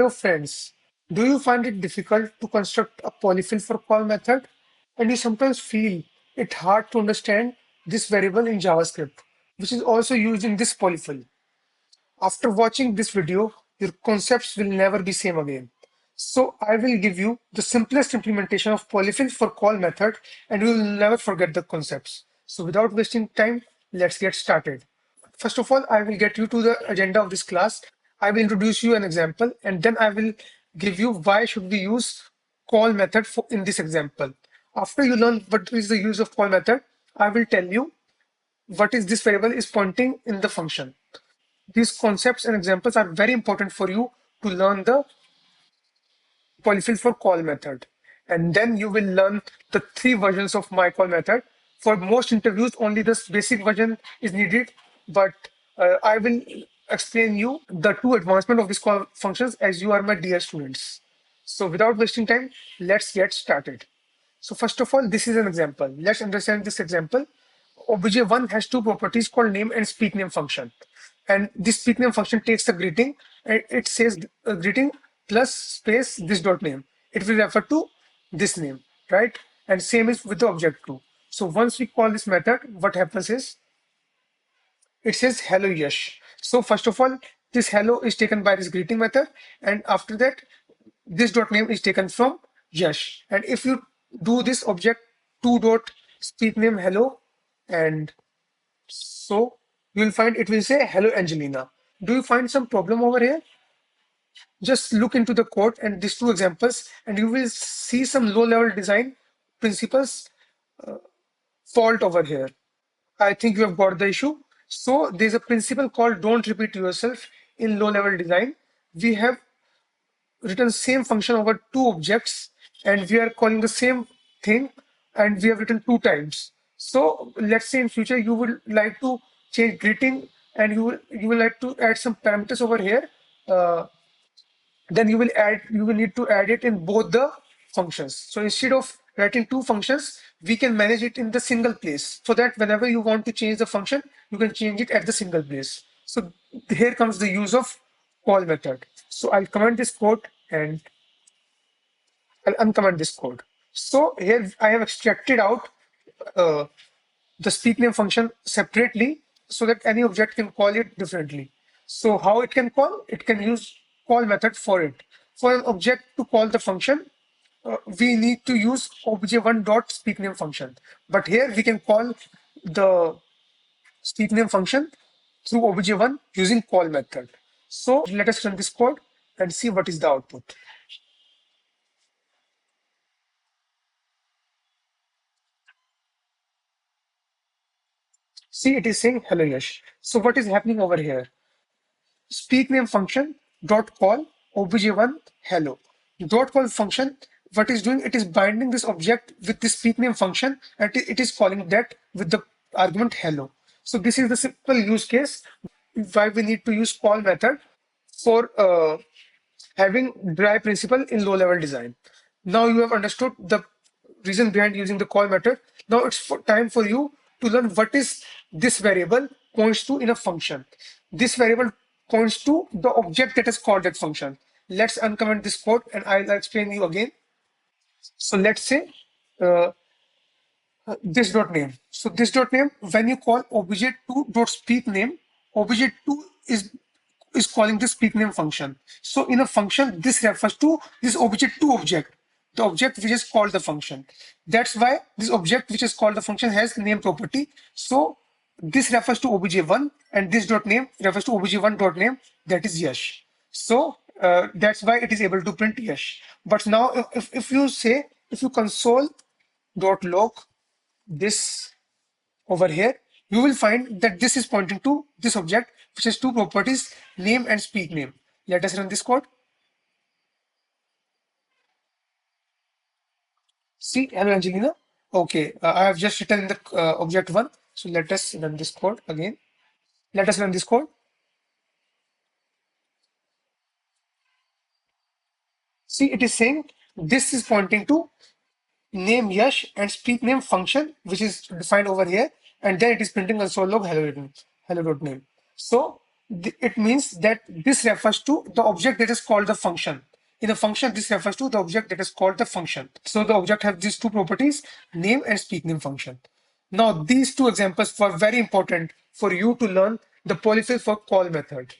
Hello friends, do you find it difficult to construct a polyfill for call method? And you sometimes feel it hard to understand this variable in JavaScript, which is also used in this polyfill. After watching this video, your concepts will never be same again. So I will give you the simplest implementation of polyfill for call method and you will never forget the concepts. So without wasting time, let's get started. First of all, I will get you to the agenda of this class. I will introduce you an example and then I will give you why should we use call method for, in this example. After you learn what is the use of call method, I will tell you what is this variable is pointing in the function. These concepts and examples are very important for you to learn the polyfill for call method. And then you will learn the three versions of my call method. For most interviews, only this basic version is needed, but I will explain you the two advancement of these call functions as you are my dear students. So without wasting time, let's get started. So first of all, this is an example. Let's understand this example. Obj1 has two properties called name and speak name function. And this speak name function takes the greeting and it says greeting plus space this dot name. It will refer to this name, right? And same is with the object too. So once we call this method, what happens is it says hello Yash. So first of all, this hello is taken by this greeting method, and after that, this dot name is taken from Yash. And if you do this object two dot speak name hello, and so you will find it will say hello Angelina. Do you find some problem over here? Just look into the code and these two examples, and you will see some low-level design principles fault over here. I think you have got the issue. So there's a principle called don't repeat yourself in low-level design. We have written same function over two objects and we are calling the same thing and we have written two times. So let's say in future you would like to change greeting and you will like to add some parameters over here. Then you will need to add it in both the functions. So instead of writing two functions, we can manage it in the single place so that whenever you want to change the function, you can change it at the single place. So here comes the use of call method. So I'll comment this code and I'll uncomment this code. So here I have extracted out uh, the speak name function separately so that any object can call it differently. So how it can call? It can use call method for it. For an object to call the function, we need to use obj1 dot speak name function. But here we can call the speak name function through obj1 using call method. So let us run this code and see what is the output. See, it is saying hello Yash. So what is happening over here? Speak name function dot call obj1 hello. Dot call function, what is doing? It is binding this object with this speak name function and it is calling that with the argument hello. So this is the simple use case why we need to use call method for having dry principle in low level design. Now you have understood the reason behind using the call method. Now it's time for you to learn what is this variable points to in a function. This variable points to the object that has called that function. Let's uncomment this code and I'll explain you again. So let's say uh, this dot name. So this dot name, when you call obj2 dot speak name, obj2 is calling the speak name function. So in a function, this refers to this obj2 object, the object which is called the function. That's why this object which is called the function has name property. So this refers to obj1 and this dot name refers to obj1 dot name, that is Yash. So that's why it is able to print Yash. But now if you say, if you console dot log this over here, you will find that this is pointing to this object, which has two properties, name and speak name. Let us run this code. See, hello Angelina. Okay, I have just written in the object one. So let us run this code again. Let us run this code. See, it is saying this is pointing to name Yash and speak name function, which is defined over here, and then it is printing console log hello name. So It means that this refers to the object that is called the function. In a function, this refers to the object that is called the function. So the object has these two properties, name and speak name function. Now, these two examples were very important for you to learn the polyfill for call method.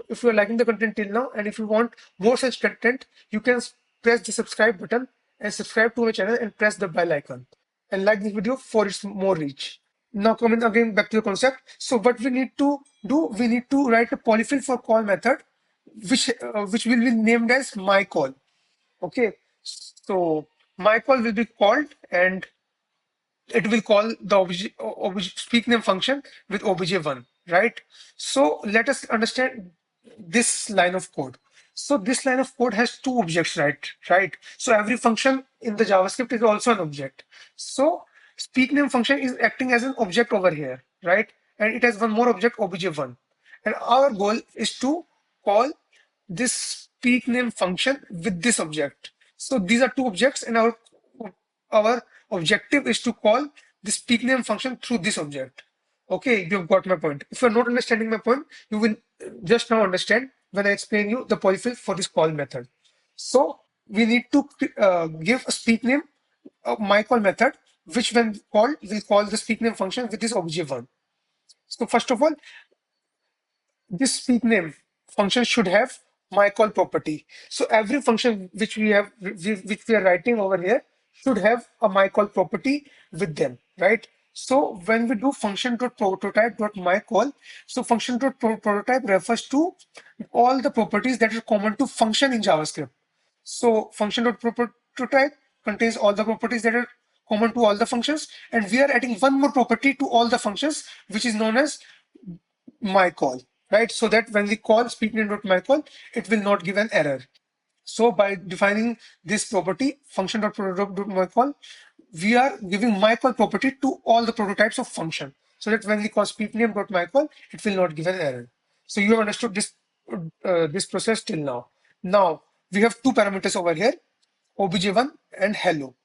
If you're liking the content till now and if you want more such content, you can press the subscribe button and subscribe to my channel and press the bell icon and like this video for its more reach. Now coming again back to the concept. So what we need to do, we need to write a polyfill for call method, which will be named as my call. Okay. So my call will be called and it will call the obj speak name function with obj1, right? So let us understand this line of code. So this line of code has two objects, right? So every function in the JavaScript is also an object. So speak name function is acting as an object over here, right? And it has one more object, obj1. And our goal is to call this speak name function with this object. So these are two objects, and our objective is to call the speak name function through this object. Okay, you've got my point. If you're not understanding my point, you will just now understand when I explain you the polyfill for this call method. So we need to give a speak name, my call method, which when called will call the speak name function with this obj1. So first of all, this speak name function should have my call property. So every function which which we are writing over here should have a my call property with them, right? So when we do function.prototype.mycall, so function.prototype refers to all the properties that are common to function in JavaScript. So function.prototype contains all the properties that are common to all the functions, and we are adding one more property to all the functions, which is known as my call, right? So that when we call speakName.myCall, it will not give an error. So by defining this property, function.myCall, we are giving my call property to all the prototypes of function. So that when we call speakName.myCall, it will not give an error. So you have understood this process till now. Now we have two parameters over here, obj1 and hello.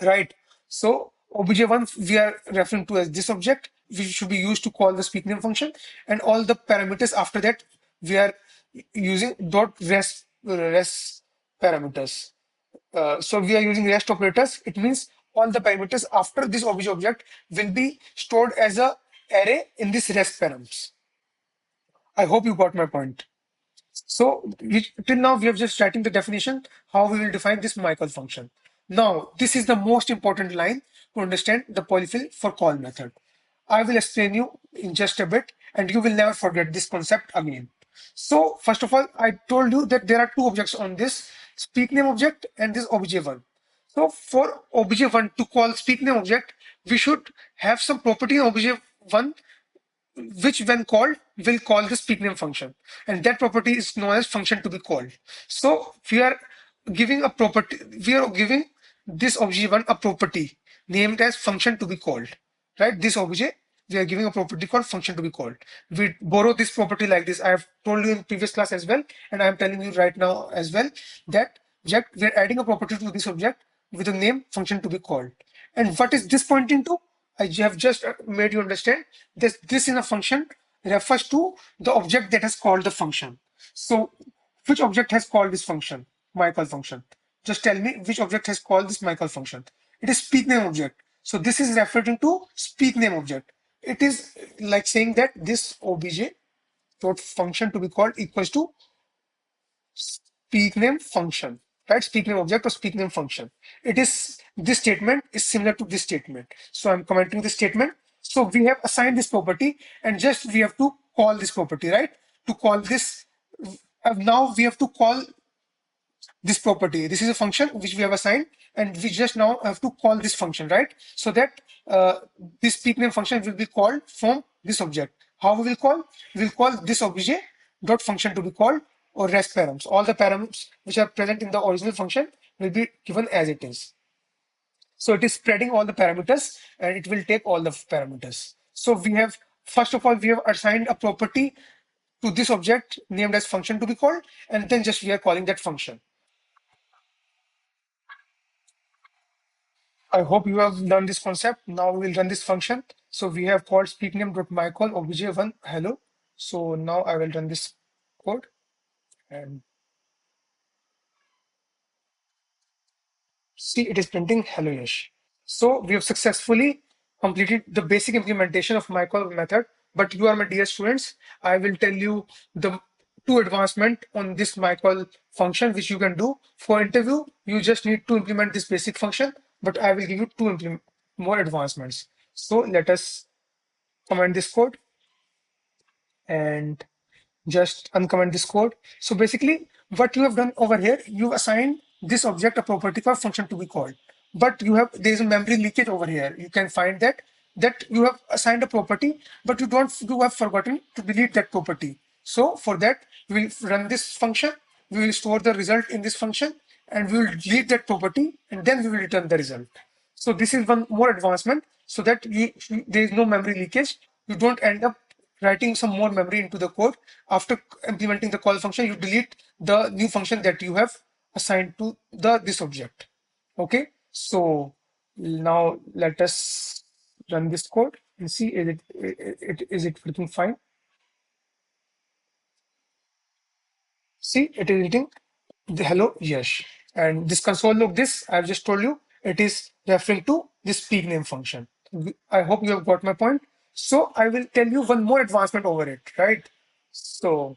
Right. So obj1 we are referring to as this object, which should be used to call the speak name function, and all the parameters after that we are using dot rest parameters. So we are using rest operators. It means all the parameters after this object will be stored as a array in this rest params. I hope you got my point. So till now we have just writing the definition, how we will define this Michael function. Now, this is the most important line to understand the polyfill for call method. I will explain you in just a bit and you will never forget this concept again. So first of all, I told you that there are two objects on this speak name object and this obj1. So for obj1 to call speak name object, we should have some property in obj1 which when called will call the speak name function, and that property is known as function to be called. So we are giving a property, we are giving this obj1 a property named as function to be called, right? This obj we are giving a property called function to be called. We borrow this property like this. I have told you in previous class as well, and I am telling you right now as well that object we are adding a property to this object with a name function to be called. And what is this pointing to? I have just made you understand this in a function refers to the object that has called the function. So which object has called this function, my call function? Just tell me which object has called this my call function. It is speak name object. So this is referring to speak name object. It is like saying that this obj dot function to be called equals to speak name function, right? Speak name object or speak name function. It is this statement is similar to this statement. So I'm commenting this statement. So we have assigned this property and just we have to call this property, right? To call this, now we have to call this property. This is a function which we have assigned, and we just now have to call this function, right? So that this speak name function will be called from this object. How we will call? We will call this obj dot function to be called or rest params. All the params which are present in the original function will be given as it is. So it is spreading all the parameters and it will take all the parameters. So we have, first of all, we have assigned a property to this object named as function to be called, and then just we are calling that function. I hope you have learned this concept. Now we will run this function. So we have called speakName.myCall obj1 hello. So now I will run this code and see it is printing hello Yash. So we have successfully completed the basic implementation of my call method. But you are my dear students, I will tell you the two advancement on this my call function which you can do. For interview, you just need to implement this basic function, but I will give you two more advancements. So let us comment this code and just uncomment this code. So basically, what you have done over here, you assign this object a property for function to be called. But there's a memory leakage over here. You can find that you have assigned a property, but you have forgotten to delete that property. So for that, we will run this function. We will store the result in this function, and we will delete that property, and then we will return the result. So this is one more advancement so that there is no memory leakage. You don't end up writing some more memory into the code. After implementing the call function, you delete the new function that you have assigned to this object. Okay, so now let us run this code and see is it working fine. See, it is hitting the hello yes. And this console log, this I've just told you, it is referring to this peak name function. I hope you have got my point. So I will tell you one more advancement over it, right? So,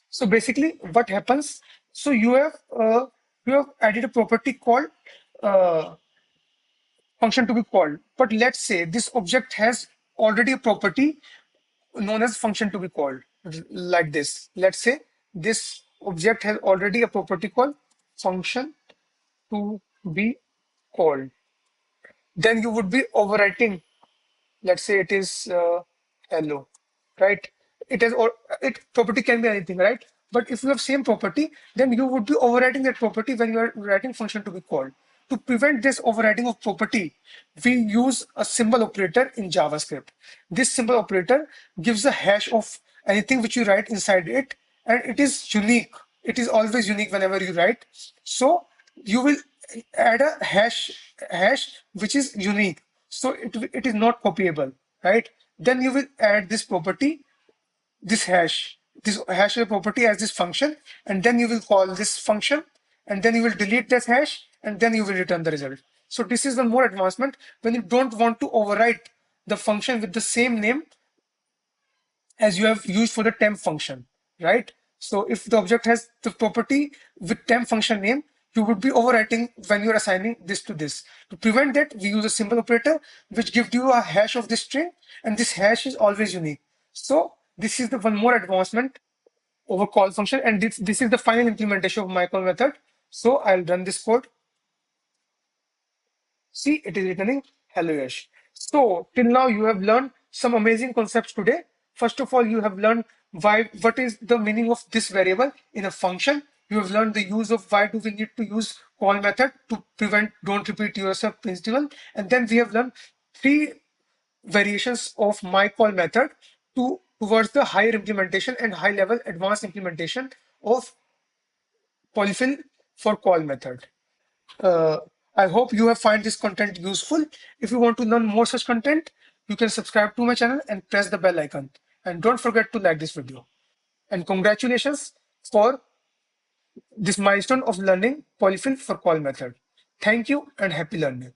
so basically what happens, so you have added a property called uh, function to be called. But let's say this object has already a property known as function to be called like this. Let's say this object has already a property called function to be called. Then you would be overwriting, let's say it is hello, right? It has or it property can be anything, right? But if you have same property, then you would be overwriting that property when you are writing function to be called. To prevent this overwriting of property, we use a symbol operator in JavaScript. This symbol operator gives a hash of anything which you write inside it, and it is unique. It is always unique whenever you write. So you will add a hash which is unique. So it is not copyable, right? Then you will add this property, this hash property as this function, and then you will call this function, and then you will delete this hash, and then you will return the result. So this is one more advancement when you don't want to overwrite the function with the same name as you have used for the temp function, right? So if the object has the property with temp function name, you would be overwriting when you're assigning this to this. To prevent that, we use a symbol operator which gives you a hash of this string, and this hash is always unique. So this is the one more advancement over call function, and this is the final implementation of my call method. So I'll run this code. See, it is returning hello Yash. So till now you have learned some amazing concepts today. First of all, you have learned what is the meaning of this variable in a function. You have learned the use of why do we need to use call method to prevent don't repeat yourself principle. And then we have learned three variations of my call method towards the higher implementation and high level advanced implementation of polyfill for call method. Uh, I hope you have find this content useful. If you want to learn more such content, you can subscribe to my channel and press the bell icon. And don't forget to like this video. And congratulations for this milestone of learning polyfill for call method. Thank you and happy learning.